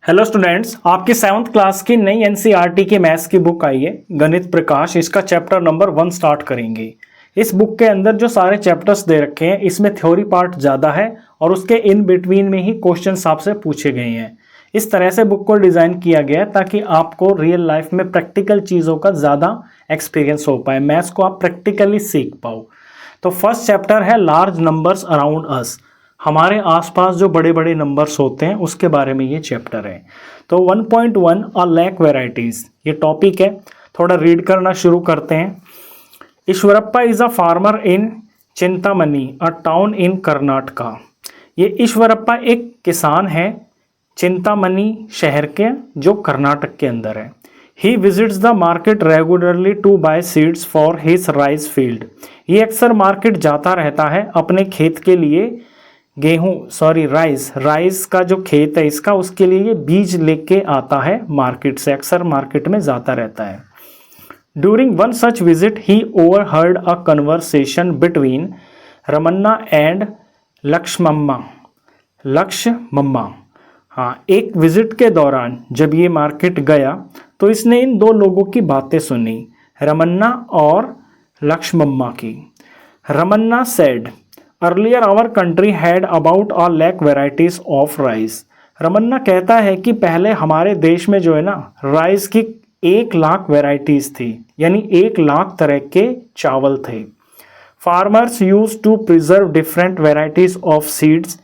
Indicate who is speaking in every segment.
Speaker 1: Hello students, आपकी 7th class की नई एनसीईआरटी की मैथ्स की बुक आई है गणित प्रकाश। इसका चैप्टर नंबर 1 स्टार्ट करेंगे। इस बुक के अंदर जो सारे चैप्टर्स दे रखे हैं इसमें थ्योरी पार्ट ज़्यादा है और उसके इन बिटवीन में ही क्वेश्चंस आपसे पूछे गए हैं। इस तरह से बुक को डिज़ाइन किया गया है ताकि आपको रियल लाइफ में प्रैक्टिकल चीज़ों का ज़्यादा एक्सपीरियंस हो पाए, मैथ्स को आप प्रैक्टिकली सीख पाओ। तो फर्स्ट चैप्टर है लार्ज नंबर्स अराउंड अस। हमारे आसपास जो बड़े बड़े नंबर्स होते हैं उसके बारे में ये चैप्टर है। तो 1.1 अ लैक वेराइटीज़ ये टॉपिक है। थोड़ा रीड करना शुरू करते हैं। Eshwarappa is a farmer in Chintamani a town in Karnataka. ये ईश्वरप्पा एक किसान है चिंतामणी शहर के, जो कर्नाटक के अंदर है। He visits the market regularly to buy seeds for his rice field. ये अक्सर मार्केट जाता रहता है अपने खेत के लिए राइस का जो खेत है इसका, उसके लिए ये बीज लेके आता है मार्केट से, अक्सर मार्केट में जाता रहता है। During one such visit he overheard a conversation between Ramanna and Lakshmamma. हाँ, एक विजिट के दौरान जब ये मार्केट गया तो इसने इन दो लोगों की बातें सुनी, रमन्ना और लक्ष्मम्मा की। Ramanna said, earlier our country had about a lakh varieties of rice. Ramanna कहता है कि पहले हमारे देश में जो है ना, राइस की 1 लाख वेराइटीज थी, यानी 1 लाख तरह के चावल थे। Farmers use to preserve different varieties of seeds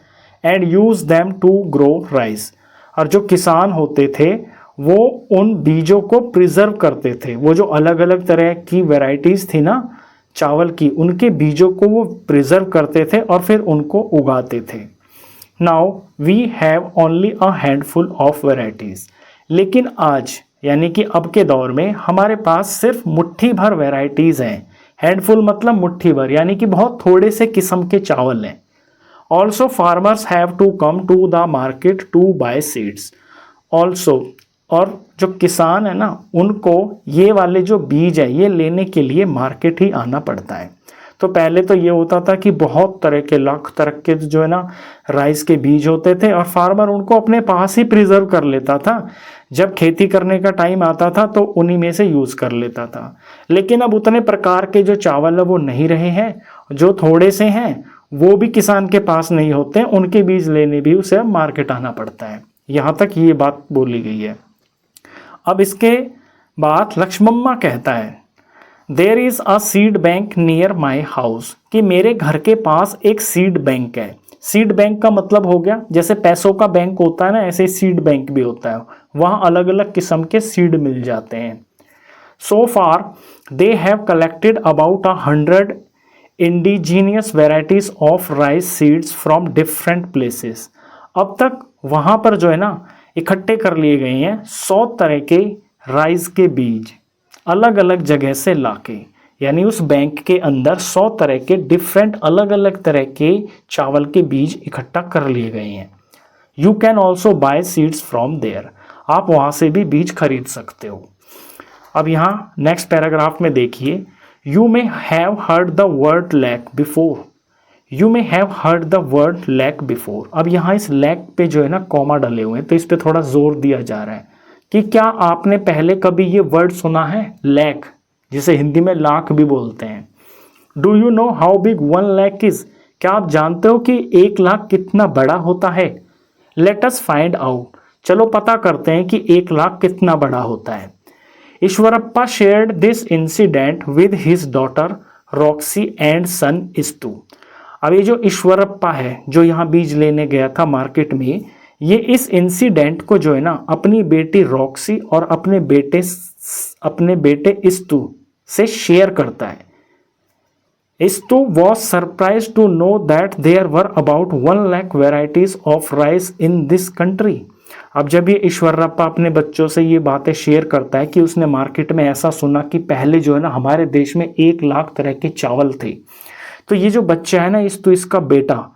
Speaker 1: and use them to grow rice. और जो किसान होते थे वो उन बीजों को प्रिजर्व करते थे। वो जो अलग अलग तरह की वेराइटीज थी ना चावल की, उनके बीजों को वो प्रिजर्व करते थे और फिर उनको उगाते थे। Now we have only a handful of varieties. लेकिन आज यानी कि अब के दौर में हमारे पास सिर्फ मुट्ठी भर वेराइटीज हैं। हैंडफुल मतलब मुट्ठी भर, यानी कि बहुत थोड़े से किस्म के चावल हैं। Also farmers have to come to the market to buy seeds. Also, और जो किसान है ना, उनको ये वाले जो बीज है ये लेने के लिए मार्केट ही आना पड़ता है। तो पहले तो ये होता था कि बहुत तरह के, लाख तरह के जो है ना राइस के बीज होते थे और फार्मर उनको अपने पास ही प्रिजर्व कर लेता था। जब खेती करने का टाइम आता था तो उन्हीं में से यूज़ कर लेता था। लेकिन अब उतने प्रकार के जो चावल है वो नहीं रहे हैं। जो थोड़े से हैं वो भी किसान के पास नहीं होते हैं, उनके बीज लेने भी उसे मार्केट आना पड़ता है। यहाँ तक ये बात बोली गई है। अब इसके बाद लक्ष्मम्मा कहता है, there is a seed bank near my house, कि मेरे घर के पास एक सीड बैंक है। सीड बैंक का मतलब हो गया जैसे पैसों का बैंक होता है ना, ऐसे सीड बैंक भी होता है। वहाँ अलग अलग किस्म के सीड मिल जाते हैं। So far they have collected about 100 indigenous varieties of rice seeds from different places. अब तक वहाँ पर जो है ना इकट्ठे कर लिए गए हैं 100 तरह के राइस के बीज अलग अलग जगह से लाके, यानी उस बैंक के अंदर 100 तरह के डिफरेंट अलग अलग तरह के चावल के बीज इकट्ठा कर लिए गए हैं। You can also buy seeds from there, आप वहाँ से भी बीज खरीद सकते हो। अब यहाँ नेक्स्ट पैराग्राफ में देखिए, you may have heard the word lakh before. You may have heard the word lakh before. अब यहाँ इस लैक पे जो है ना कॉमा डले हुए हैं, तो इस पे थोड़ा जोर दिया जा रहा है कि क्या आपने पहले कभी ये वर्ड सुना है, लैक, जिसे हिंदी में लाख भी बोलते हैं। Do you know how big 1 lakh is, क्या आप जानते हो कि 1 लाख कितना बड़ा होता है। लेट अस फाइंड आउट, चलो पता करते हैं कि 1 लाख कितना बड़ा होता है। Eshwarappa shared this incident with his daughter Roxy and son Istu. अब ये जो ईश्वरप्पा है जो यहाँ बीज लेने गया था मार्केट में, ये इस इंसिडेंट को जो है ना अपनी बेटी रॉक्सी और अपने बेटे इस्तू से शेयर करता है। Istu was surprise to know that there were about 1 lakh varieties of rice in this country. अब जब ये ईश्वरप्पा अपने बच्चों से ये बातें शेयर करता है कि उसने मार्केट में ऐसा सुना कि पहले जो है ना हमारे देश में 1 लाख तरह के चावल थे, तो ये जो बच्चा है ना इसका बेटा,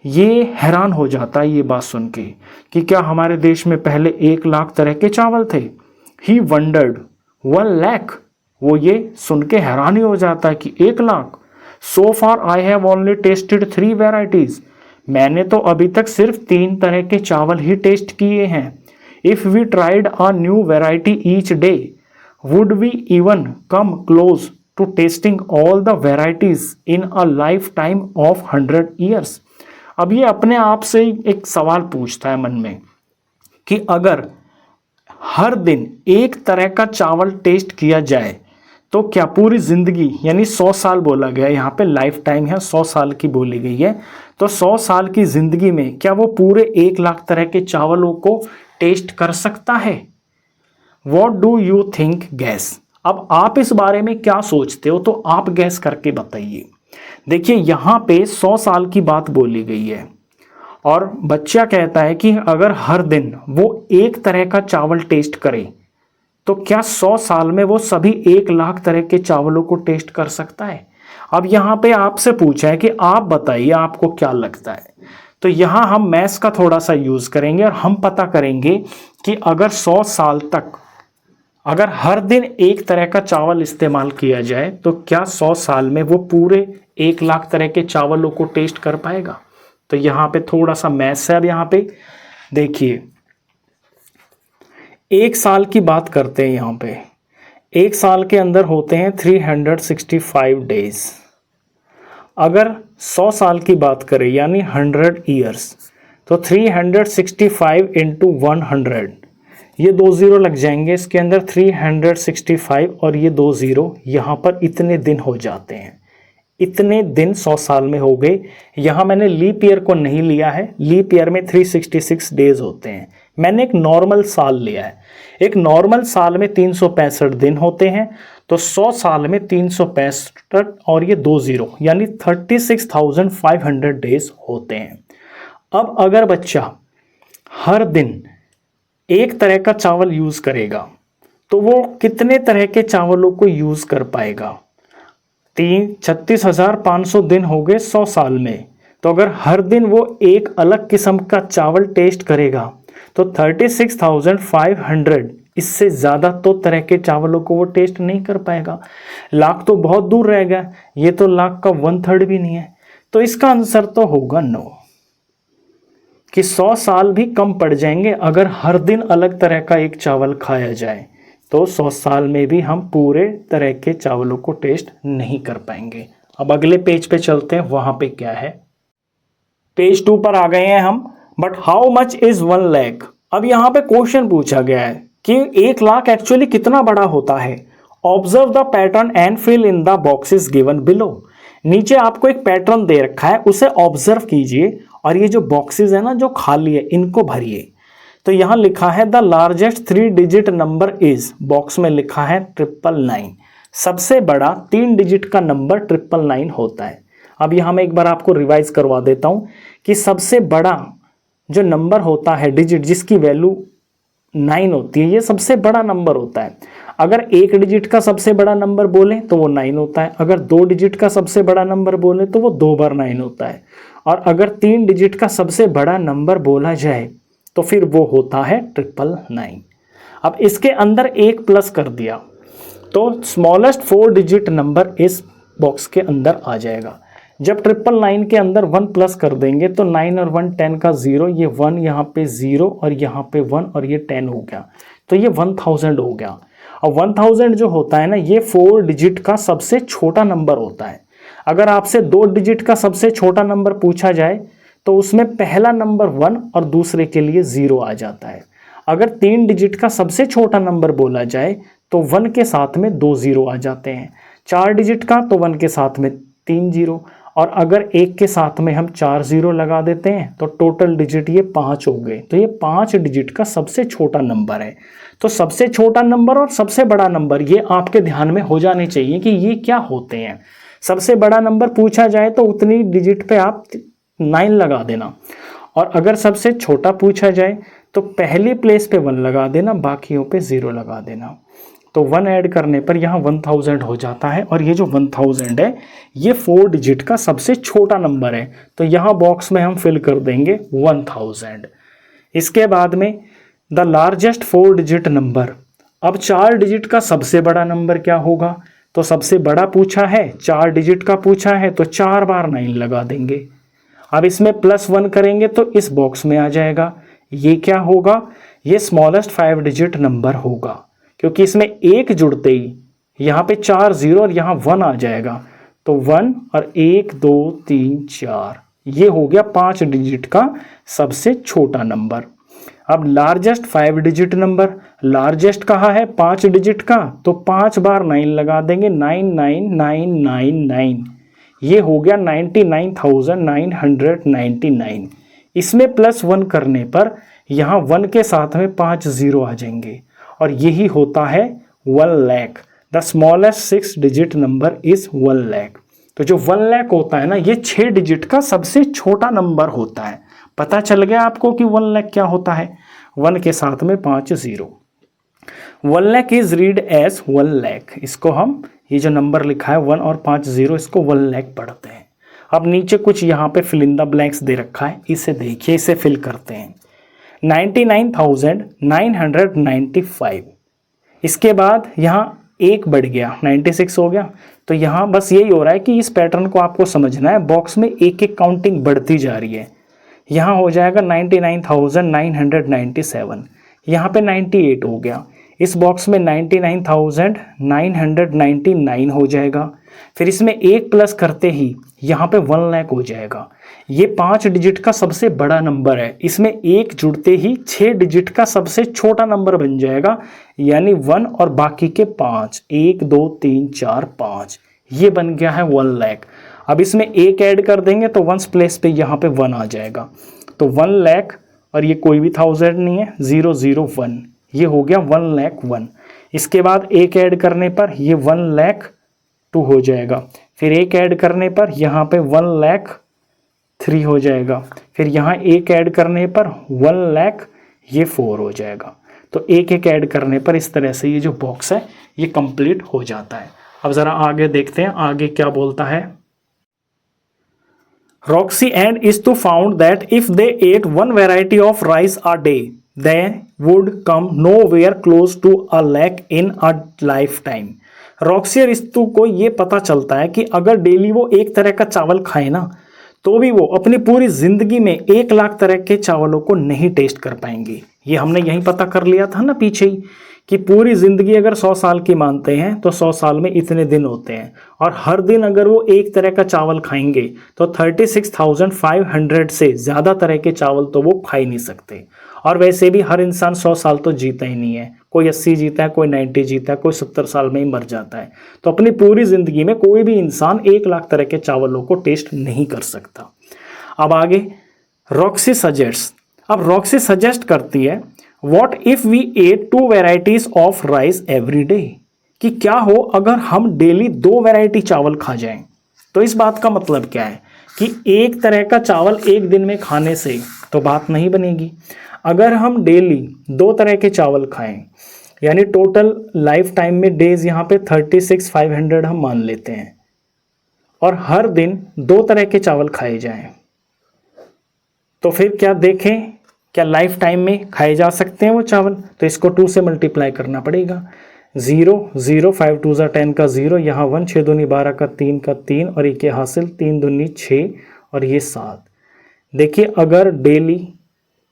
Speaker 1: ये हैरान हो जाता है ये बात सुन के कि क्या हमारे देश में पहले 1 लाख तरह के चावल थे। ही वंडर्ड 1 लाख, वो ये सुन के हैरान ही हो जाता है कि 1 lakh. So far I have only tested 3 varieties, मैंने तो अभी तक सिर्फ 3 तरह के चावल ही टेस्ट किए हैं। If we tried a new variety each day, would we even come close to tasting all the varieties in a lifetime of 100 years? अब ये अपने आप से एक सवाल पूछता है मन में कि अगर हर दिन एक तरह का चावल टेस्ट किया जाए तो क्या पूरी जिंदगी, यानी 100 साल बोला गया, यहाँ पे लाइफ टाइम है 100 साल की बोली गई है, तो 100 साल की जिंदगी में क्या वो पूरे 1 लाख तरह के चावलों को टेस्ट कर सकता है? What do you think? Gas. अब आप इस बारे में क्या सोचते हो, तो आप गैस करके बताइए। देखिए यहाँ पे 100 साल की बात बोली गई है और बच्चा कहता है कि अगर हर दिन वो एक तरह का चावल टेस्ट करे तो क्या 100 साल में वो सभी 1 लाख तरह के चावलों को टेस्ट कर सकता है? अब यहाँ पे आपसे पूछा है कि आप बताइए आपको क्या लगता है। तो यहाँ हम मैथ्स का थोड़ा सा यूज करेंगे और हम पता करेंगे कि अगर 100 साल तक अगर हर दिन एक तरह का चावल इस्तेमाल किया जाए तो क्या 100 साल में वो पूरे 1 लाख तरह के चावलों को टेस्ट कर पाएगा? तो यहाँ पे थोड़ा सा मैथ्स है। अब यहाँ पे देखिए 1 साल की बात करते हैं। यहाँ पे 1 साल के अंदर होते हैं 365 डेज। अगर 100 साल की बात करें यानी 100 ईयर्स, तो 365 इंटू 100, ये 2 जीरो लग जाएंगे इसके अंदर, 365 और ये 2 जीरो, यहाँ पर इतने दिन हो जाते हैं। इतने दिन 100 साल में हो गए। यहाँ मैंने लीप ईयर को नहीं लिया है, लीप ईयर में 366 डेज होते हैं। मैंने एक नॉर्मल साल लिया है। एक नॉर्मल साल में 365 दिन होते हैं, तो 100 साल में 365 और ये 2 जीरो यानी 36,500 डेज होते हैं। अब अगर बच्चा हर दिन एक तरह का चावल यूज करेगा तो वो कितने तरह के चावलों को यूज कर पाएगा? 36,500 दिन हो गए 100 साल में, तो अगर हर दिन वो एक अलग किस्म का चावल टेस्ट करेगा तो 36,500, इससे ज़्यादा तो तरह के चावलों को वो टेस्ट नहीं कर पाएगा। लाख तो बहुत दूर रह गया, ये तो लाख का 1/3 भी नहीं है। तो इसका आंसर तो होगा नो, कि 100 साल भी कम पड़ जाएंगे अगर हर दिन अलग तरह का एक चावल खाया जाए, तो 100 साल में भी हम पूरे तरह के चावलों को टेस्ट नहीं कर पाएंगे। अब अगले पेज पे चलते हैं, वहां पे क्या है। पेज 2 पर आ गए हैं हम। But how much is 1 lakh? अब यहाँ पे क्वेश्चन पूछा गया है कि 1 लाख एक्चुअली कितना बड़ा होता है। Observe the pattern and fill in the boxes given below. नीचे आपको एक पैटर्न दे रखा है, उसे ऑब्जर्व कीजिए और ये जो बॉक्सेस है ना जो खाली है इनको भरिए। तो यहाँ लिखा है the largest 3 digit number is, box में लिखा है 999। सबसे बड़ा 3 डिजिट का नंबर 999 होता है। अब यहाँ मैं एक बार आपको रिवाइज करवा देता हूँ कि सबसे बड़ा जो नंबर होता है डिजिट जिसकी वैल्यू 9 होती है, ये सबसे बड़ा नंबर होता है। अगर 1 डिजिट का सबसे बड़ा नंबर बोले तो वो 9 होता है। अगर 2 डिजिट का सबसे बड़ा नंबर बोले तो वो 2 बार 9 होता है। और अगर 3 डिजिट का सबसे बड़ा नंबर बोला जाए तो फिर वो होता है 999। अब इसके अंदर एक प्लस कर दिया तो स्मॉलेस्ट 4 डिजिट नंबर इस बॉक्स के अंदर आ जाएगा। जब 999 के अंदर 1 प्लस कर देंगे तो 9 और 1 10 का 0, ये 1 यहाँ पे 0 और यहाँ पे 1 और ये 10 हो गया, तो ये 1000 हो गया। और 1000 जो होता है ना, ये 4 डिजिट का सबसे छोटा नंबर होता है। अगर आपसे 2 डिजिट का सबसे छोटा नंबर पूछा जाए तो उसमें पहला नंबर 1 और दूसरे के लिए 0 आ जाता है। अगर 3 डिजिट का सबसे छोटा नंबर बोला जाए तो 1 के साथ में 2 0 आ जाते हैं। 4 डिजिट का तो 1 के साथ में 3 0, और अगर 1 के साथ में हम 4 0 लगा देते हैं तो टोटल डिजिट ये 5 हो गए। तो ये 5 डिजिट का सबसे छोटा नंबर है। तो सबसे छोटा नंबर और सबसे बड़ा नंबर ये आपके ध्यान में हो जाने चाहिए कि ये क्या होते हैं। सबसे बड़ा नंबर पूछा जाए तो उतनी डिजिट पे आप 9 लगा देना, और अगर सबसे छोटा पूछा जाए तो पहली प्लेस पे 1 लगा देना, बाकियों पे 0 लगा देना। तो 1 ऐड करने पर यहाँ 1000 हो जाता है, और ये जो 1000 है ये 4 डिजिट का सबसे छोटा नंबर है। तो यहाँ बॉक्स में हम फिल कर देंगे 1000। इसके बाद में द लार्जेस्ट 4 डिजिट नंबर। अब 4 डिजिट का सबसे बड़ा नंबर क्या होगा? तो सबसे बड़ा पूछा है, 4 डिजिट का पूछा है, तो 4 बार 9 लगा देंगे। अब इसमें +1 करेंगे तो इस बॉक्स में आ जाएगा। ये क्या होगा, ये स्मॉलेस्ट 5 डिजिट नंबर होगा, क्योंकि इसमें एक जुड़ते ही यहाँ पे 4 0 और यहाँ 1 आ जाएगा, तो 1 और 1 2 3 4, ये हो गया 5 डिजिट का सबसे छोटा नंबर। अब लार्जेस्ट 5 डिजिट नंबर, लार्जेस्ट कहाँ है 5 डिजिट का, तो 5 बार 9 लगा देंगे, 99999, ये हो गया 99,999। इसमें +1 करने पर यहाँ 1 के साथ में 5 0 आ जाएंगे, और यही होता है 1 lakh. The smallest 6 digit number is 1 lakh. तो जो 1 लाख होता है ना, ये 6 डिजिट का सबसे छोटा नंबर होता है। पता चल गया आपको कि 1 लाख क्या होता है, 1 के साथ में 5 0। 1 lakh is read as 1 lakh. इसको हम, ये जो नंबर लिखा है 1 और 5 0, इसको 1 लाख पढ़ते हैं। अब नीचे कुछ यहाँ पे फिल इन द ब्लैंक्स दे रखा है, इसे देखिए, इसे फिल करते हैं। 99,995, इसके बाद यहाँ एक बढ़ गया, 96 हो गया। तो यहाँ बस यही हो रहा है कि इस पैटर्न को आपको समझना है, बॉक्स में एक एक काउंटिंग बढ़ती जा रही है। यहाँ हो जाएगा 99,997, यहाँ पे 98 हो गया, इस बॉक्स में 99,999 हो जाएगा। फिर इसमें एक प्लस करते ही यहाँ पे 1 लाख हो जाएगा। ये 5 डिजिट का सबसे बड़ा नंबर है, इसमें एक जुड़ते ही 6 डिजिट का सबसे छोटा नंबर बन जाएगा, यानी 1 और बाकी के 5, 1 2 3 4 5, ये बन गया है 1 लाख। अब इसमें एक ऐड कर देंगे तो 1s प्लेस पे यहाँ पे 1 आ जाएगा, तो 1 लाख, और ये कोई भी 1000 नहीं है, 001, ये हो गया 1 लाख 1। इसके बाद एक ऐड करने पर ये 1 लाख 2 हो जाएगा, फिर एक ऐड करने पर यहाँ पे 1 लाख 3 हो जाएगा, फिर यहाँ एक ऐड करने पर 1 लाख ये 4 हो जाएगा। तो एक एक ऐड करने पर इस तरह से ये जो बॉक्स है ये कंप्लीट हो जाता है। अब ज़रा आगे देखते हैं, आगे क्या बोलता है। Roxy and is to found that if they ate one variety of rice a day, they would come nowhere close to a lakh in a lifetime. Roxy और रिस्तु को ये पता चलता है कि अगर डेली वो एक तरह का चावल खाए ना, तो भी वो अपनी पूरी जिंदगी में 1 लाख तरह के चावलों को नहीं टेस्ट कर पाएंगे। ये हमने यहीं पता कर लिया था ना पीछे ही, कि पूरी ज़िंदगी अगर 100 साल की मानते हैं तो 100 साल में इतने दिन होते हैं, और हर दिन अगर वो एक तरह का चावल खाएंगे तो 36,500 से ज़्यादा तरह के चावल तो वो खा ही नहीं सकते। और वैसे भी हर इंसान 100 साल तो जीता ही नहीं है, कोई 80 जीता है, कोई 90 जीता है, कोई 70 साल में ही मर जाता है। तो अपनी पूरी ज़िंदगी में कोई भी इंसान 1 लाख तरह के चावलों को टेस्ट नहीं कर सकता। अब आगे रॉक्सी सजेस्ट, अब रॉक्सी सजेस्ट करती है What if we ate 2 varieties of rice every day? कि क्या हो अगर हम डेली 2 वैरायटी चावल खा जाएं। तो इस बात का मतलब क्या है कि एक तरह का चावल एक दिन में खाने से तो बात नहीं बनेगी। अगर हम डेली 2 तरह के चावल खाएं, यानी टोटल लाइफ टाइम में डेज यहाँ पे 36,500 हम मान लेते हैं, और हर दिन 2 तरह के चावल खाए जाएं, तो फिर क्या देखें, क्या लाइफ टाइम में खाए जा सकते हैं वो चावल? तो इसको 2 से मल्टीप्लाई करना पड़ेगा। 0 0 5 2 10 का 0, यहाँ 1 6 दूनी 12 का 3 का 3, और एक हासिल 3 दूनी 6 और ये 7। देखिए अगर डेली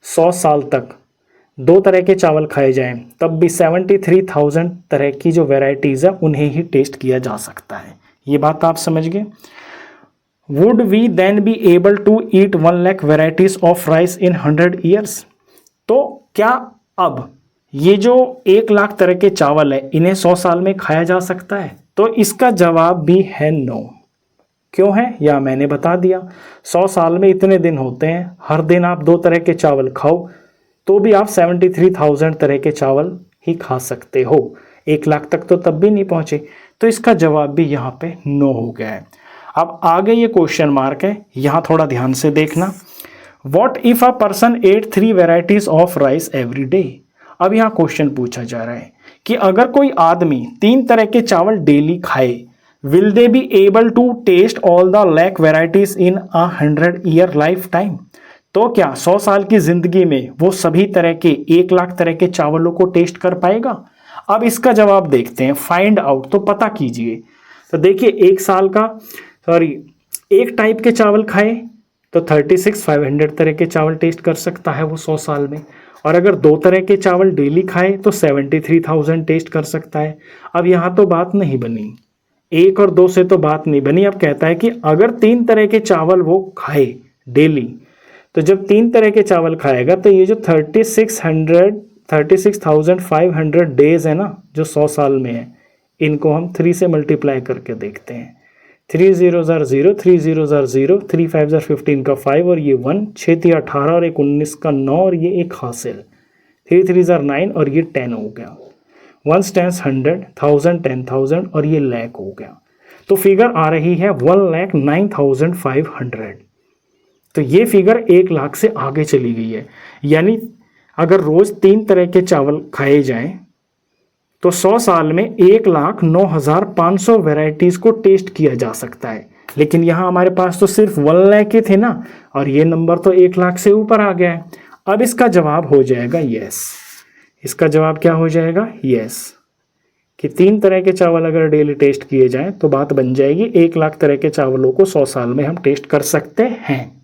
Speaker 1: 100 साल तक 2 तरह के चावल खाए जाएं, तब भी 73,000 तरह की जो वेराइटीज़ है उन्हें ही टेस्ट किया जा सकता है। ये बात आप समझ गए। Would we then be able to eat 1 lakh varieties of rice in 100 years? तो क्या अब ये जो 1 लाख तरह के चावल है इन्हें 100 साल में खाया जा सकता है? तो इसका जवाब भी है नो। क्यों है या मैंने बता दिया। 100 साल में इतने दिन होते हैं, हर दिन आप 2 तरह के चावल खाओ तो भी आप 73,000 तरह के चावल ही खा सकते हो। 1 लाख तक तो तब भी नहीं पहुंचे। तो इसका जवाब भी यहाँ पे नो हो गया है। अब आगे ये क्वेश्चन मार्क है, यहाँ थोड़ा ध्यान से देखना। What if a person ate 3 varieties of rice every day? अब यहाँ क्वेश्चन पूछा जा रहा है कि अगर कोई आदमी 3 तरह के चावल डेली खाए, will they be able to taste all the lakh varieties in 100 year lifetime? तो क्या 100 साल की जिंदगी में वो सभी तरह के 1 लाख तरह के चावलों को टेस्ट कर पाएगा? अब इसका जवाब देखते हैं, फाइंड आउट, तो पता कीजिए। तो देखिए एक टाइप के चावल खाए तो 36,500 तरह के चावल टेस्ट कर सकता है वो 100 साल में। और अगर 2 तरह के चावल डेली खाए तो 73,000 टेस्ट कर सकता है। अब यहाँ तो बात नहीं बनी, 1 और 2 से तो बात नहीं बनी। अब कहता है कि अगर 3 तरह के चावल वो खाए डेली, तो जब 3 तरह के चावल खाएगा तो ये जो 36,500 डेज है ना, जो 100 साल में है, इनको हम 3 से मल्टीप्लाई करके देखते हैं। 3 0s are 0, 3 0s are 0, 3 5s are 15 का 5 और ये 1, 6 3 18 और 1 19 का 9 और ये 1 हासिल, 3 3s are 9 और ये 10 हो गया। 1 10 100, 1000 10,000 और ये लाख हो गया। तो फिगर आ रही है 1,09,500। तो ये फिगर 1 लाख से आगे चली गई है। यानी अगर रोज 3 तरह के चावल खाए जाएं तो 100 साल में 1,09,500 वेराइटीज को टेस्ट किया जा सकता है। लेकिन यहाँ हमारे पास तो सिर्फ 1 लाख के थे ना, और ये नंबर तो 1 लाख से ऊपर आ गया है। अब इसका जवाब हो जाएगा यस। इसका जवाब क्या हो जाएगा? यस। कि 3 तरह के चावल अगर डेली टेस्ट किए जाएं तो बात बन जाएगी 1 लाख तरह के चावलों को 100 साल में हम टेस्ट कर सकते हैं।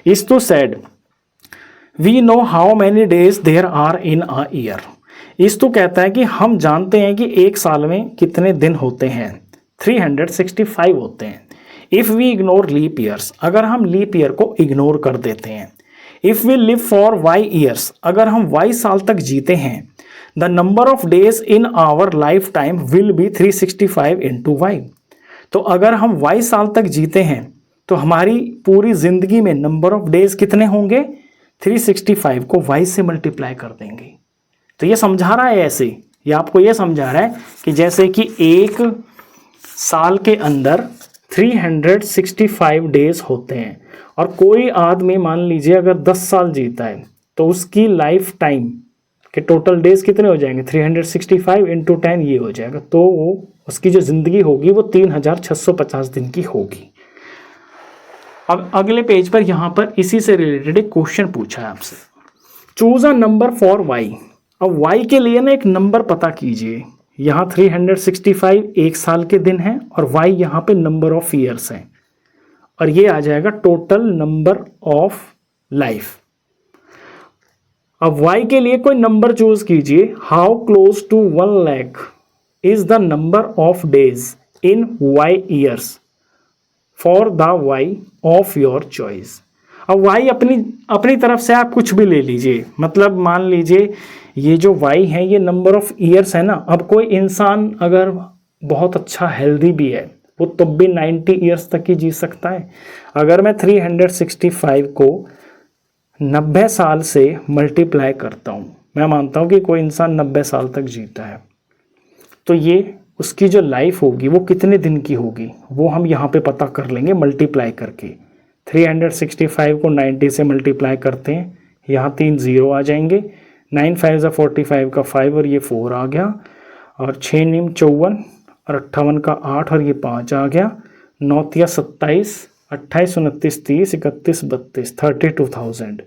Speaker 1: इस तो said we know how many days there are in a year. इस तो कहता है कि हम जानते हैं कि एक साल में कितने दिन होते हैं, 365 होते हैं। If we ignore leap years, अगर हम लीप ईयर को इग्नोर कर देते हैं। If we live for y years, अगर हम वाई साल तक जीते हैं, the number of days in our life time will be 365 into y. तो अगर हम वाई साल तक जीते हैं तो हमारी पूरी जिंदगी में नंबर ऑफ डेज कितने होंगे? 365 को वाई से मल्टीप्लाई कर देंगे। तो ये समझा रहा है ऐसे, ये आपको ये समझा रहा है कि जैसे कि एक साल के अंदर 365 डेज होते हैं, और कोई आदमी मान लीजिए अगर 10 साल जीता है तो उसकी लाइफ टाइम के टोटल डेज कितने हो जाएंगे? 365 इंटू 10 ये हो जाएगा। तो वो उसकी जो ज़िंदगी होगी वो 3,650 दिन की होगी। अब अगले पेज पर यहाँ पर इसी से रिलेटेड एक क्वेश्चन पूछा है आपसे, choose a number for y. अब वाई के लिए ना एक नंबर पता कीजिए। यहाँ 365 एक साल के दिन हैं और वाई यहाँ पे नंबर ऑफ ईयर्स हैं, और ये आ जाएगा टोटल नंबर ऑफ लाइफ। अब वाई के लिए कोई नंबर चूज कीजिए। How close to 1 lakh is the number of days in Y years for the Y of your choice. अब वाई अपनी तरफ से आप कुछ भी ले लीजिए। मतलब मान लीजिए ये जो वाई है ये नंबर ऑफ ईयर्स है ना। अब कोई इंसान अगर बहुत अच्छा हेल्दी भी है वो तब भी 90 ईयर्स तक ही जी सकता है। अगर मैं 365 को 90 साल से मल्टीप्लाई करता हूँ, मैं मानता हूँ कि कोई इंसान 90 साल तक जीता है, तो ये उसकी जो लाइफ होगी वो कितने दिन की होगी वो हम यहाँ पे पता कर लेंगे मल्टीप्लाई करके। 365 को 90 से मल्टीप्लाई करते हैं, यहाँ 3 0 आ जाएंगे। 9 5 45 का 5 और ये 4 आ गया, और 6 9 54 और 58 का 8 और ये 5 आ गया। 9 3 27, 28 29 30 31 32, 32,000।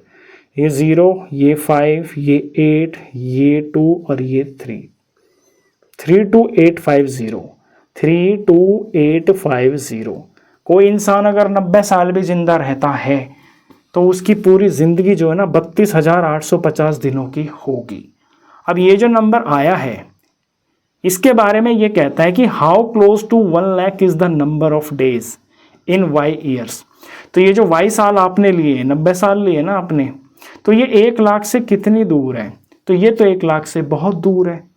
Speaker 1: ये 0, ये 5, ये 8, ये 2 और ये 3। 32850, 32850। कोई इंसान अगर 90 साल भी जिंदा रहता है तो उसकी पूरी ज़िंदगी जो है ना 32,850 दिनों की होगी। अब ये जो नंबर आया है इसके बारे में ये कहता है कि how close to 1 lakh is the number of days in Y years. तो ये जो वाई साल आपने लिए, 90 साल लिए ना आपने, तो ये 1 लाख से कितनी दूर है? तो ये तो 1 लाख से बहुत दूर है।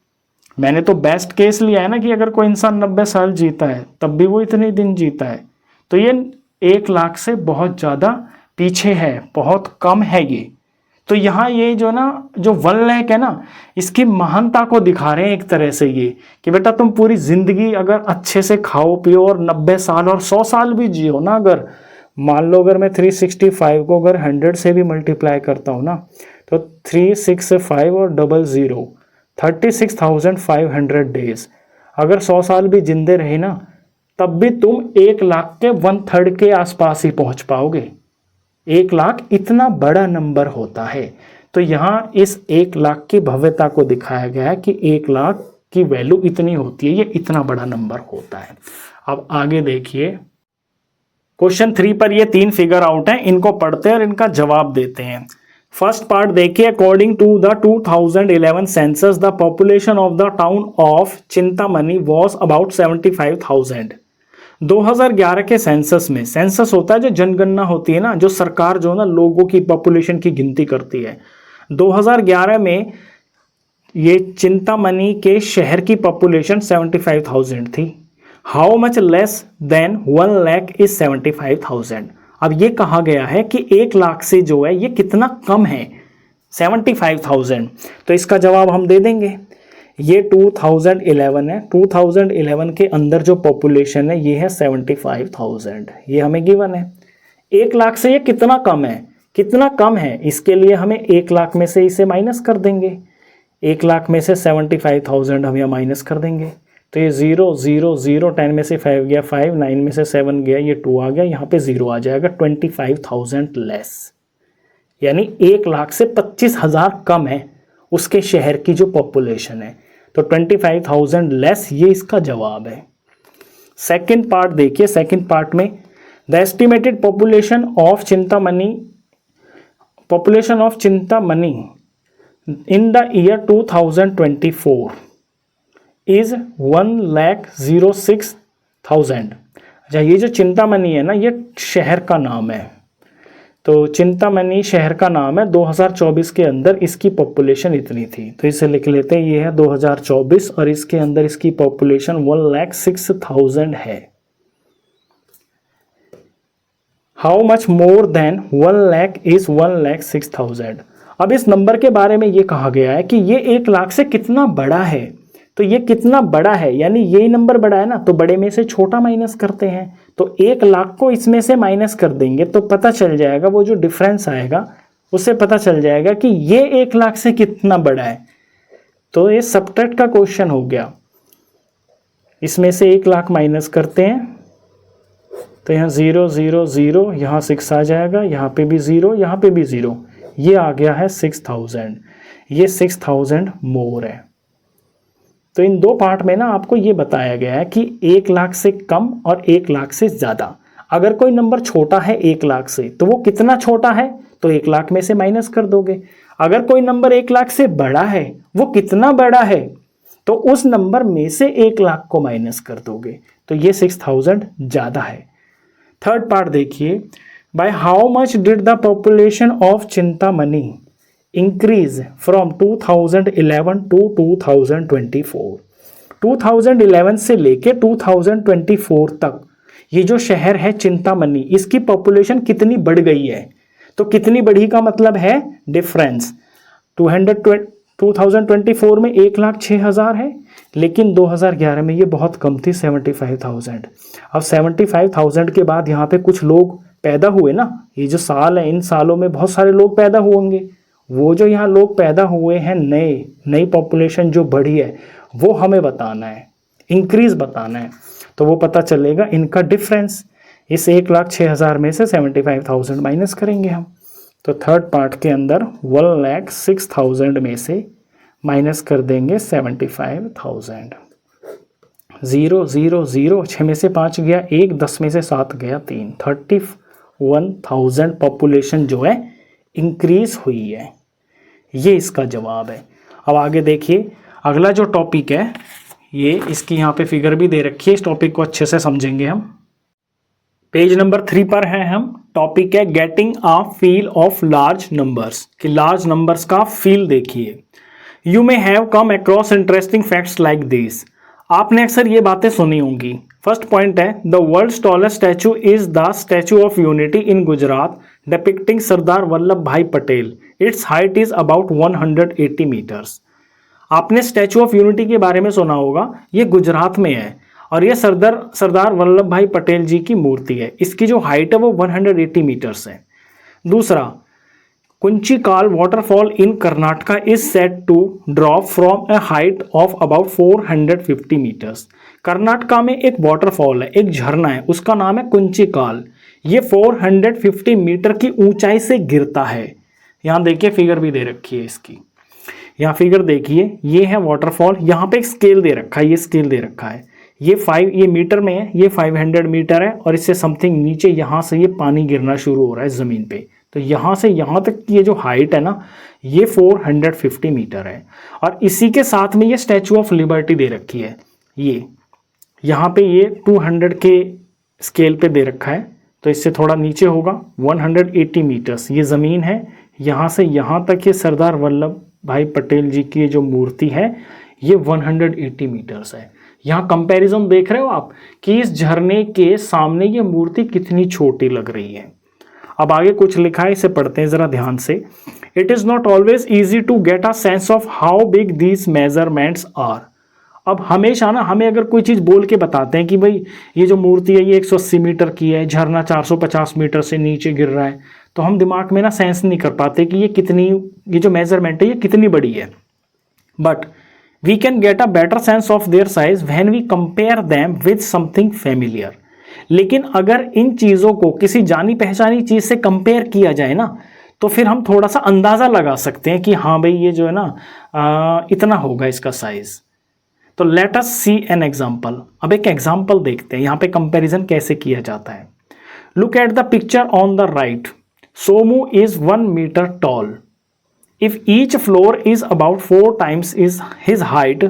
Speaker 1: मैंने तो बेस्ट केस लिया है ना कि अगर कोई इंसान 90 साल जीता है तब भी वो इतने दिन जीता है, तो ये 1 लाख से बहुत ज़्यादा पीछे है, बहुत कम है ये। तो यहाँ ये जो ना जो 1 लाख है ना, इसकी महानता को दिखा रहे हैं एक तरह से ये कि बेटा तुम पूरी ज़िंदगी अगर अच्छे से खाओ पियो और 90 साल और 100 साल भी जियो ना, अगर मान लो अगर मैं 365 को अगर 100 से भी मल्टीप्लाई करता हूँ ना, तो 365 और 00 36,500 डेज। अगर 100 साल भी जिंदे रहे ना तब भी तुम 1 लाख के 1/3 के आसपास ही पहुंच पाओगे। 1 लाख इतना बड़ा नंबर होता है। तो यहाँ इस 1 लाख की भव्यता को दिखाया गया है कि 1 लाख की वैल्यू इतनी होती है, ये इतना बड़ा नंबर होता है। अब आगे देखिए, क्वेश्चन 3 पर ये 3 फिगर आउट हैं, इनको पढ़ते हैं और इनका जवाब देते हैं। फर्स्ट पार्ट देखिए, according to the 2011 census the population of the town of Chintamani was about 75,000। 2011 के सेंसस में, सेंसस होता है जो जनगणना होती है ना, जो सरकार जो ना लोगों की पॉपुलेशन की गिनती करती है। 2011 में ये चिंतामणि के शहर की पॉपुलेशन 75,000 थी। How much less than 1 lakh is 75,000। अब ये कहा गया है कि 1 लाख से जो है ये कितना कम है, 75,000। तो इसका जवाब हम दे देंगे। ये 2011 है, 2011 के अंदर जो पॉपुलेशन है ये है 75,000, ये हमें गिवन है। 1 लाख से ये कितना कम है, कितना कम है, इसके लिए हमें 1 लाख में से इसे माइनस कर देंगे। 1 लाख में से 75,000 हम यहाँ माइनस कर देंगे, तो ये 0 0 0, 10 में से 5 गया 5, 9 में से 7 गया, ये 2 आ गया, यहाँ पे 0 आ जाएगा, 25,000 लेस, यानी 1 लाख से 25,000 कम है उसके शहर की जो पॉपुलेशन है। तो 25,000 लेस, ये इसका जवाब है। सेकंड पार्ट देखिए, सेकंड पार्ट में the estimated population of Chintamani in the year 2024 is 1,06,000। अच्छा, ये जो चिंतामणि है ना, ये शहर का नाम है, तो चिंतामणि शहर का नाम है। 2024 के अंदर इसकी पॉपुलेशन इतनी थी, तो इसे लिख लेते हैं, ये है 2024 और इसके अंदर इसकी पॉपुलेशन 1,06,000 है। How much more than 1 lakh is 1,06,000। अब इस नंबर के बारे में ये कहा गया है कि ये 1 लाख से कितना बड़ा है, तो ये कितना बड़ा है, यानी ये नंबर बड़ा है ना, तो बड़े में से छोटा माइनस करते हैं, तो 1 लाख को इसमें से माइनस कर देंगे तो पता चल जाएगा, वो जो डिफरेंस आएगा उससे पता चल जाएगा कि ये 1 लाख से कितना बड़ा है। तो ये सब्ट्रैक्ट का क्वेश्चन हो गया, इसमें से 1 लाख माइनस करते हैं, तो यहाँ 0 0 0, यहाँ 6 आ जाएगा, यहाँ पे भी 0, यहाँ पे भी 0, ये आ गया है 6,000। ये 6,000 मोर है। तो इन दो पार्ट में ना आपको ये बताया गया है कि 1 लाख से कम और 1 लाख से ज़्यादा। अगर कोई नंबर छोटा है 1 लाख से, तो वो कितना छोटा है, तो 1 लाख में से माइनस कर दोगे। अगर कोई नंबर 1 लाख से बड़ा है, वो कितना बड़ा है, तो उस नंबर में से 1 लाख को माइनस कर दोगे, तो ये 6,000 ज़्यादा है। थर्ड पार्ट देखिए, by how much did the population of Chintamani increase from 2011 to 2024। 2011 से लेके 2024 तक ये जो शहर है चिंतामणि, इसकी पॉपुलेशन कितनी बढ़ गई है, तो कितनी बढ़ी का मतलब है डिफरेंस। 2024 में 1,06,000 है, लेकिन 2011 में ये बहुत कम थी, 75,000। अब 75,000 के बाद यहाँ पे कुछ लोग पैदा हुए ना, ये जो साल है, इन सालों में बहुत सारे लोग पैदा होंगे, वो जो यहाँ लोग पैदा हुए हैं, नई पॉपुलेशन जो बढ़ी है, वो हमें बताना है, इंक्रीज बताना है, तो वो पता चलेगा इनका डिफरेंस। इस 1,06,000 में से 75,000 माइनस करेंगे हम, तो थर्ड पार्ट के अंदर 1,06,000 में से माइनस कर देंगे 75,000। 0 0 0, 6 में से 5 गया 1, 10 में से 7 गया 3, 31,000 पॉपुलेशन जो है इंक्रीज हुई है, ये इसका जवाब है। अब आगे देखिए, अगला जो टॉपिक है, ये इसकी यहाँ पे फिगर भी दे रखी है, इस टॉपिक को अच्छे से समझेंगे हम। पेज नंबर 3 पर हैं हम, टॉपिक है getting a feel of large numbers, कि लार्ज नंबर्स का फील देखिए। You may have come across interesting facts like this. आपने अक्सर ये बातें सुनी होंगी। फर्स्ट पॉइंट है, the world's tallest statue is the statue of unity in Gujarat depicting Sardar Vallabh Bhai Patel. Its height is about 180 metres. आपने स्टैचू ऑफ यूनिटी के बारे में सुना होगा, ये गुजरात में है और ये सरदार वल्लभ भाई पटेल जी की मूर्ति है। इसकी जो हाइट है वो 180 मीटर्स है। दूसरा, Kunchikal waterfall in Karnataka is said to drop from a height of about 450 metres. Karnataka में एक वाटरफॉल है, एक झरना है, उसका नाम है कुंचिकाल। ये 450 मीटर की ऊंचाई से गिरता है। यहाँ देखिए फिगर भी दे रखी है इसकी, यहाँ फिगर देखिए, ये है वाटरफॉल, यहाँ पे एक स्केल दे रखा है, ये स्केल दे रखा है, ये मीटर में है, ये 500 मीटर है और इससे समथिंग नीचे यहाँ से ये पानी गिरना शुरू हो रहा है ज़मीन पे। तो यहाँ से यहाँ तक की ये जो हाइट है ना, ये 450 मीटर है। और इसी के साथ में ये स्टैचू ऑफ लिबर्टी दे रखी है, ये यहाँ पे ये 200 के स्केल पे दे रखा है, तो इससे थोड़ा नीचे होगा 180 मीटर्स ये ज़मीन है। यहाँ से यहाँ तक ये सरदार वल्लभ भाई पटेल जी की जो मूर्ति है ये 180 मीटर्स है। यहाँ कंपैरिजन देख रहे हो आप कि इस झरने के सामने ये मूर्ति कितनी छोटी लग रही है। अब आगे कुछ लिखा है, इसे पढ़ते हैं ज़रा ध्यान से। It is not always easy to get a sense of how big these measurements are. अब हमेशा ना हमें अगर कोई चीज़ बोल के बताते हैं कि भाई ये जो मूर्ति है ये 180 मीटर की है, झरना 450 मीटर से नीचे गिर रहा है, तो हम दिमाग में ना सेंस नहीं कर पाते कि ये जो मेजरमेंट है ये कितनी बड़ी है। But we can get a better sense of their size when we compare them with something familiar. लेकिन अगर इन चीज़ों को किसी जानी पहचानी चीज़ से कंपेयर किया जाए ना, तो फिर हम थोड़ा सा अंदाज़ा लगा सकते हैं कि हाँ भाई ये जो है ना इतना होगा इसका साइज़। तो let us see an example. अब एक एग्जाम्पल देखते हैं यहाँ पे कंपैरिजन कैसे किया जाता है। Look at the picture on the right. Somu is 1 metre tall. If each floor is about 4 times his height,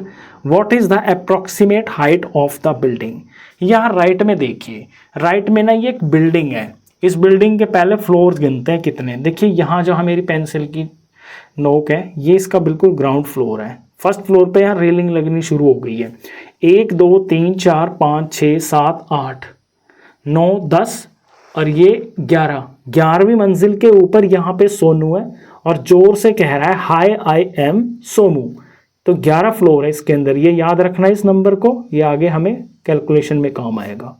Speaker 1: what is the approximate height of the building? यहाँ राइट में देखिए, राइट में ना ये एक बिल्डिंग है। इस बिल्डिंग के पहले फ्लोर्स गिनते हैं कितने। देखिए यहाँ जो मेरी पेंसिल की नोक है ये इसका बिल्कुल ग्राउंड फ्लोर है। फर्स्ट फ्लोर पे यहाँ रेलिंग लगनी शुरू हो गई है। 1 2 3 4 5 6 7 8 9 10 और ये 11वीं मंजिल के ऊपर यहाँ पे सोनू है और जोर से कह रहा है हाय आई एम सोमू। तो 11 फ्लोर है इसके अंदर, ये याद रखना इस नंबर को, ये आगे हमें कैलकुलेशन में काम आएगा।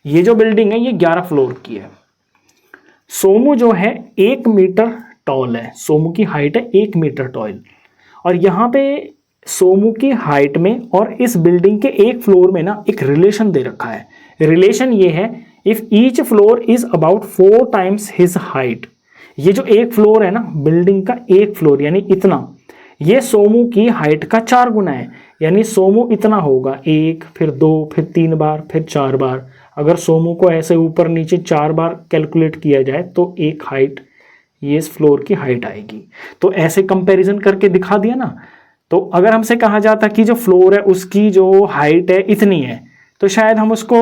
Speaker 1: ये जो बिल्डिंग है ये 11 फ्लोर की है। सोमू जो है 1 मीटर टॉल है, सोमू की हाइट है 1 मीटर टॉल। और यहाँ पे सोमू की हाइट में और इस बिल्डिंग के एक फ्लोर में ना एक रिलेशन दे रखा है। रिलेशन ये है, if each floor is about 4 times his height. ये जो एक फ्लोर है ना, बिल्डिंग का एक फ्लोर यानी इतना, ये सोमू की हाइट का 4 गुना है। यानी सोमू इतना होगा, 1 फिर 2 फिर 3 बार फिर 4 बार। अगर सोमू को ऐसे ऊपर नीचे 4 बार कैलकुलेट किया जाए तो एक हाइट ये इस फ्लोर की हाइट आएगी। तो ऐसे कंपैरिजन करके दिखा दिया ना। तो अगर हमसे कहा जाता कि जो फ्लोर है उसकी जो हाइट है इतनी है, तो शायद हम उसको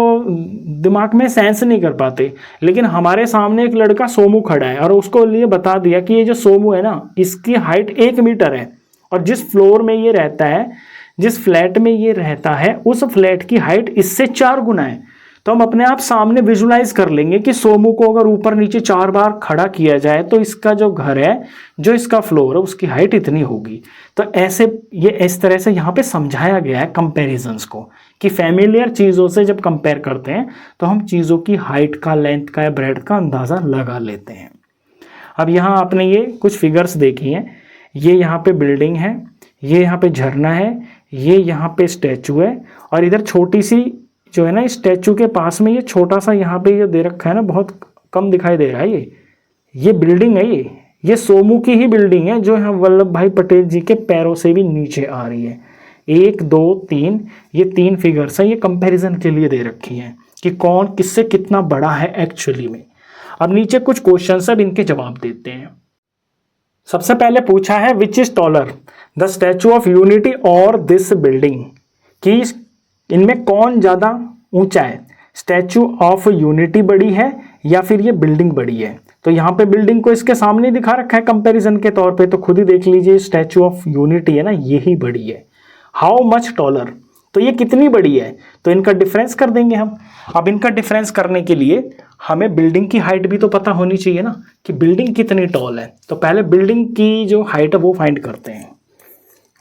Speaker 1: दिमाग में सेंस नहीं कर पाते। लेकिन हमारे सामने एक लड़का सोमू खड़ा है और उसको लिए बता दिया कि ये जो सोमू है ना इसकी हाइट 1 मीटर है और जिस फ्लोर में ये रहता है, जिस फ्लैट में ये रहता है, उस फ्लैट की हाइट इससे 4 गुना है। तो हम अपने आप सामने विजुलाइज कर लेंगे कि सोमू को अगर ऊपर नीचे 4 बार खड़ा किया जाए तो इसका जो घर है, जो इसका फ्लोर है, उसकी हाइट इतनी होगी। तो ऐसे ये इस तरह से यहाँ पे समझाया गया है कंपैरिजंस को कि फैमिलियर चीज़ों से जब कंपेयर करते हैं तो हम चीज़ों की हाइट का, लेंथ का या ब्रेड का अंदाज़ा लगा लेते हैं। अब यहाँ आपने ये कुछ फिगर्स देखी हैं। ये यहाँ पे बिल्डिंग है, ये यहाँ पे झरना है, ये यहाँ पे स्टैचू है और इधर छोटी सी जो है ना स्टैचू के पास में ये छोटा सा यहाँ पे ये दे रखा है ना, बहुत कम दिखाई दे रहा है। ये बिल्डिंग है, ये सोमू की ही बिल्डिंग है जो यहाँ वल्लभ भाई पटेल जी के पैरों से भी नीचे आ रही है। 1 2 3 ये 3 फिगर्स हैं, ये कंपैरिजन के लिए दे रखी हैं कि कौन किससे कितना बड़ा है एक्चुअली में। अब नीचे कुछ क्वेश्चंस अब इनके जवाब देते हैं। सबसे पहले पूछा है which is taller, the statue of unity और दिस बिल्डिंग, कि इनमें कौन ज़्यादा ऊंचा है, स्टैचू ऑफ यूनिटी बड़ी है या फिर ये बिल्डिंग बड़ी है। तो यहाँ पे बिल्डिंग को इसके सामने दिखा रखा है कंपैरिजन के तौर पे, तो खुद ही देख लीजिए स्टैचू ऑफ यूनिटी है ना, यही बड़ी है। हाउ मच टॉलर, तो ये कितनी बड़ी है, तो इनका डिफरेंस कर देंगे हम। अब इनका डिफरेंस करने के लिए हमें बिल्डिंग की हाइट भी तो पता होनी चाहिए ना कि बिल्डिंग कितनी टॉल है। तो पहले बिल्डिंग की जो हाइट है वो फाइंड करते हैं।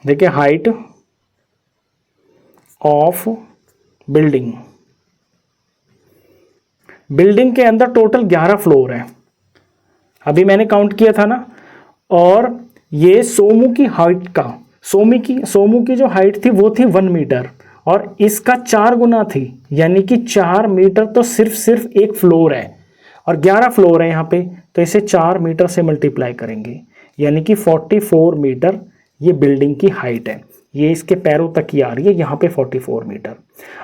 Speaker 1: देखिए हाइट ऑफ बिल्डिंग, बिल्डिंग के अंदर टोटल 11 फ्लोर है, अभी मैंने काउंट किया था ना। और ये सोमू की हाइट का, सोमू की जो हाइट थी वो थी 1 मीटर और इसका 4 गुना थी, यानी कि 4 मीटर तो सिर्फ एक फ्लोर है और 11 फ्लोर है यहाँ पे, तो इसे 4 मीटर से मल्टीप्लाई करेंगे यानी कि 44 मीटर ये बिल्डिंग की हाइट है। ये इसके पैरों तक की आ रही है, यहाँ पे 44 मीटर।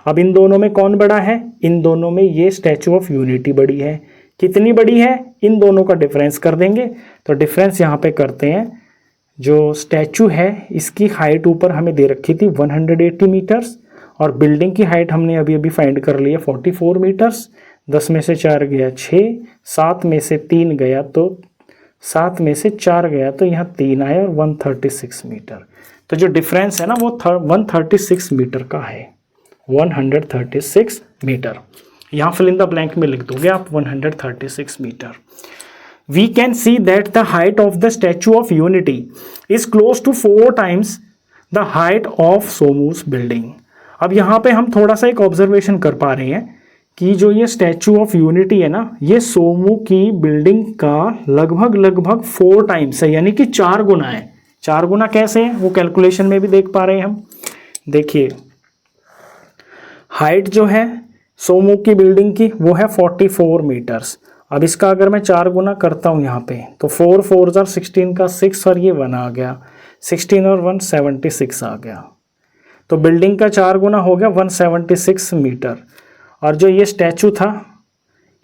Speaker 1: अब इन दोनों में कौन बड़ा है? इन दोनों में ये स्टैचू ऑफ यूनिटी बड़ी है। कितनी बड़ी है? इन दोनों का डिफरेंस कर देंगे। तो डिफरेंस यहाँ पे करते हैं। जो स्टैचू है इसकी हाइट ऊपर हमें दे रखी थी 180 मीटर्स, और बिल्डिंग की हाइट हमने अभी अभी फाइंड कर ली है 44 मीटर्स। 10 में से 4 गया 6, 7 में से 3 गया तो 7 में से 4 गया तो यहाँ 3 आया और 136 मीटर। तो जो डिफरेंस है ना वो 136 मीटर का है, 136 मीटर। यहाँ फिल इन द ब्लैंक में लिख दोगे आप 136 metre. We can see that the height of the Statue of Unity is close to 4 times the height of Somu's building। अब यहाँ पे हम थोड़ा सा एक ऑब्जर्वेशन कर पा रहे हैं कि जो ये स्टैचू ऑफ यूनिटी है ना, ये सोमू की बिल्डिंग का लगभग 4 टाइम्स है, यानी कि 4 गुना है। 4 गुना कैसे है वो कैलकुलेशन में भी देख पा रहे हैं हम। देखिए हाइट जो है सोमू की बिल्डिंग की वो है 44 मीटर्स। अब इसका अगर मैं 4 गुना करता हूँ यहाँ पे तो 4 4 जार 16 का 6 और ये 1 आ गया, 16 और 1 76 आ गया। तो बिल्डिंग का 4 गुना हो गया 176 मीटर। और जो ये स्टैचू था,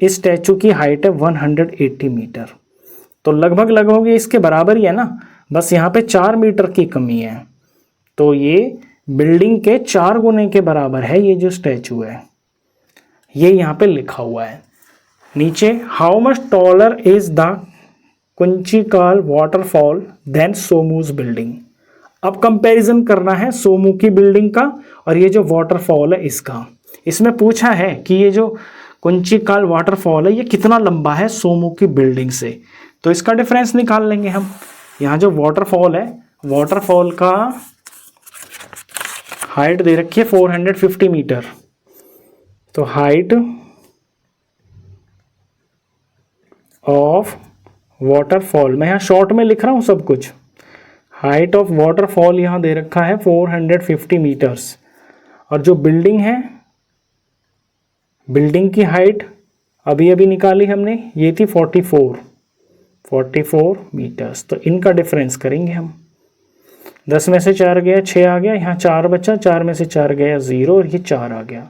Speaker 1: इस स्टैचू की हाइट है 180 मीटर। तो लगभग ये इसके बराबर ही है ना, बस यहाँ पे 4 मीटर की कमी है। तो ये बिल्डिंग के 4 गुने के बराबर है ये जो स्टैचू है, ये यहाँ पे लिखा हुआ है। नीचे how much taller is the Kunchikal waterfall than Somu's building. अब कंपैरिजन करना है सोमू की बिल्डिंग का और ये जो वाटरफॉल है इसका। इसमें पूछा है कि ये जो कुंचिकाल वाटरफॉल है ये कितना लंबा है सोमू की बिल्डिंग से, तो इसका डिफरेंस निकाल लेंगे हम। यहाँ जो वाटरफॉल है, वाटरफॉल का हाइट दे रखी है 450 मीटर। तो हाइट ऑफ वाटरफॉल, मैं यहाँ शॉर्ट में लिख रहा हूँ सब कुछ। हाइट ऑफ वाटरफॉल यहाँ दे रखा है 450 मीटर्स। और जो बिल्डिंग है, बिल्डिंग की हाइट अभी अभी निकाली हमने, ये थी 44 मीटर्स। तो इनका डिफरेंस करेंगे हम। 10 में से 4 गया 6 आ गया, यहाँ 4 बचा, 4 में से 4 गया 0 और ये 4 आ गया।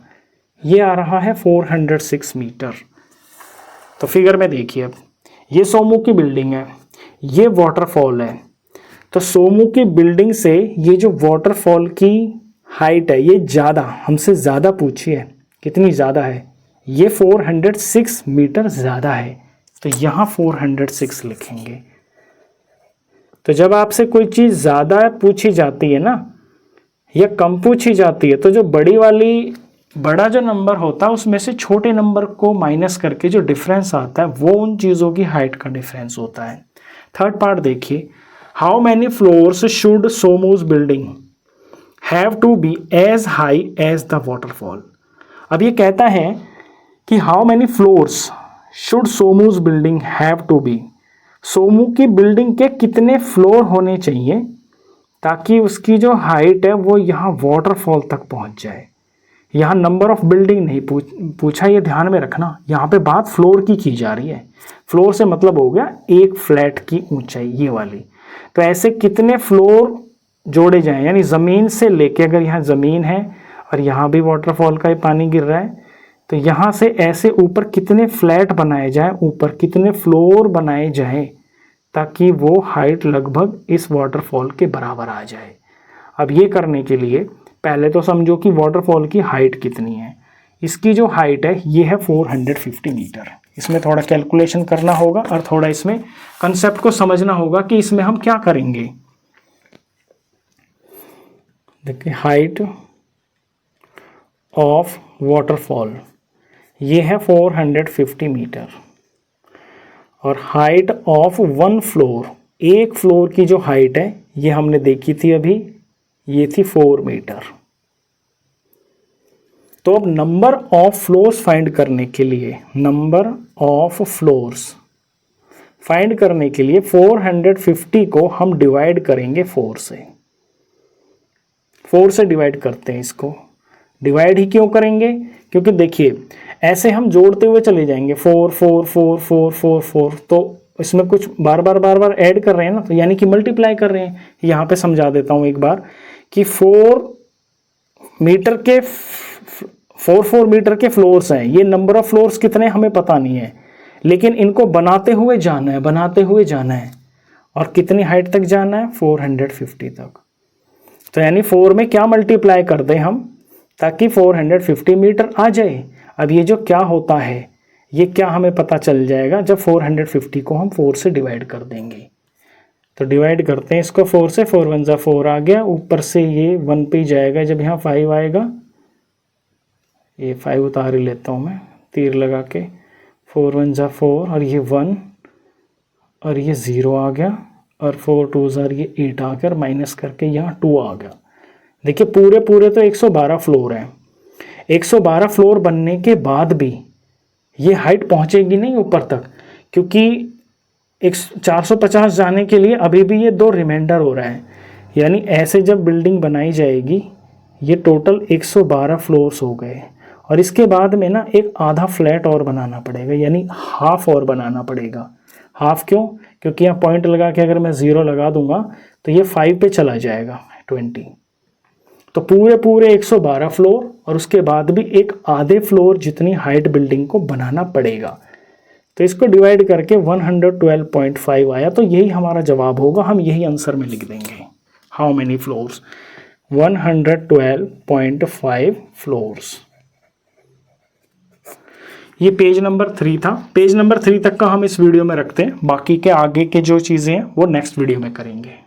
Speaker 1: ये आ रहा है 406 मीटर। तो फिगर में देखिए, अब ये सोमू की बिल्डिंग है, ये वाटरफॉल है। तो सोमू की बिल्डिंग से ये जो वाटरफॉल की हाइट है ये ज़्यादा, हमसे ज़्यादा पूछी है, कितनी ज़्यादा है? ये 406 मीटर ज़्यादा है। तो यहाँ 406 लिखेंगे। तो जब आपसे कोई चीज़ ज़्यादा पूछी जाती है ना या कम पूछी जाती है, तो जो बड़ा जो नंबर होता है उसमें से छोटे नंबर को माइनस करके जो डिफरेंस आता है वो उन चीज़ों की हाइट का डिफरेंस होता है। थर्ड पार्ट देखिए, how many floors should Somu's building have to be as high as the waterfall. अब ये कहता है कि how many floors should Somu's building have to be, Somu की बिल्डिंग के कितने फ्लोर होने चाहिए ताकि उसकी जो हाइट है वो यहाँ वाटरफॉल तक पहुँच जाए। यहाँ नंबर ऑफ बिल्डिंग नहीं पूछा, ये ध्यान में रखना। यहाँ पे बात फ्लोर की जा रही है। फ्लोर से मतलब हो गया एक फ्लैट की ऊंचाई, ये वाली। तो ऐसे कितने फ्लोर जोड़े जाएं, यानी ज़मीन से लेके, अगर यहाँ ज़मीन है और यहाँ भी वाटरफॉल का ही पानी गिर रहा है, तो यहाँ से ऐसे ऊपर कितने फ्लैट बनाए जाएं, ऊपर कितने फ्लोर बनाए जाएं ताकि वो हाइट लगभग इस वाटरफॉल के बराबर आ जाए। अब ये करने के लिए पहले तो समझो कि वाटरफॉल की हाइट कितनी है। इसकी जो हाइट है ये है 450 मीटर। इसमें थोड़ा कैलकुलेशन करना होगा और थोड़ा इसमें कंसेप्ट को समझना होगा कि इसमें हम क्या करेंगे। देखिए हाइट ऑफ वाटरफॉल ये है 450 मीटर और हाइट ऑफ वन फ्लोर, एक फ्लोर की जो हाइट है ये हमने देखी थी अभी, ये थी 4 मीटर। तो अब नंबर ऑफ फ्लोर्स फाइंड करने के लिए, नंबर ऑफ फ्लोर्स फाइंड करने के लिए 450 को हम डिवाइड करेंगे 4 से। 4 से डिवाइड करते हैं इसको। डिवाइड ही क्यों करेंगे? क्योंकि देखिए ऐसे हम जोड़ते हुए चले जाएंगे 4 4 4 4 4 4, तो इसमें कुछ बार बार ऐड कर रहे हैं ना, तो यानी कि मल्टीप्लाई कर रहे हैं। यहाँ पे समझा देता हूँ एक बार कि 4 मीटर के 4 मीटर के फ्लोर्स हैं। ये नंबर ऑफ फ्लोर्स कितने हमें पता नहीं है, लेकिन इनको बनाते हुए जाना है, बनाते हुए जाना है। और कितनी हाइट तक जाना है? 450 तक। तो यानी 4 में क्या मल्टीप्लाई कर दें हम ताकि 450 मीटर आ जाए। अब ये जो क्या होता है ये क्या हमें पता चल जाएगा जब 450 को हम 4 से डिवाइड कर देंगे। तो डिवाइड करते हैं इसको 4 से, 4 1 जा 4 आ गया, ऊपर से ये 1 पे जाएगा, जब यहाँ 5 आएगा, ये 5 उतार ही लेता हूँ मैं तीर लगा के, 4 1 जा 4 और ये 1 और ये 0 आ गया, और 4 2 जार ये 8 आकर माइनस करके यहाँ 2 आ गया। देखिए पूरे पूरे तो 112 फ्लोर हैं। 112 फ्लोर बनने के बाद भी ये हाइट पहुँचेगी नहीं ऊपर तक, क्योंकि 450 जाने के लिए अभी भी ये 2 रिमाइंडर हो रहा है। यानी ऐसे जब बिल्डिंग बनाई जाएगी ये टोटल 112 फ्लोर्स हो गए, और इसके बाद में ना एक आधा फ्लैट और बनाना पड़ेगा, यानी हाफ और बनाना पड़ेगा। हाफ क्यों? क्योंकि यहाँ पॉइंट लगा के अगर मैं 0 लगा दूंगा तो ये 5 पे चला जाएगा 20। तो पूरे पूरे 112 फ्लोर और उसके बाद भी एक आधे फ्लोर जितनी हाइट बिल्डिंग को बनाना पड़ेगा। तो इसको डिवाइड करके 112.5 आया, तो यही हमारा जवाब होगा, हम यही आंसर में लिख देंगे। How many floors? 112.5 फ्लोर्स। ये पेज नंबर 3 था। पेज नंबर 3 तक का हम इस वीडियो में रखते हैं, बाकी के आगे के जो चीज़ें हैं वो नेक्स्ट वीडियो में करेंगे।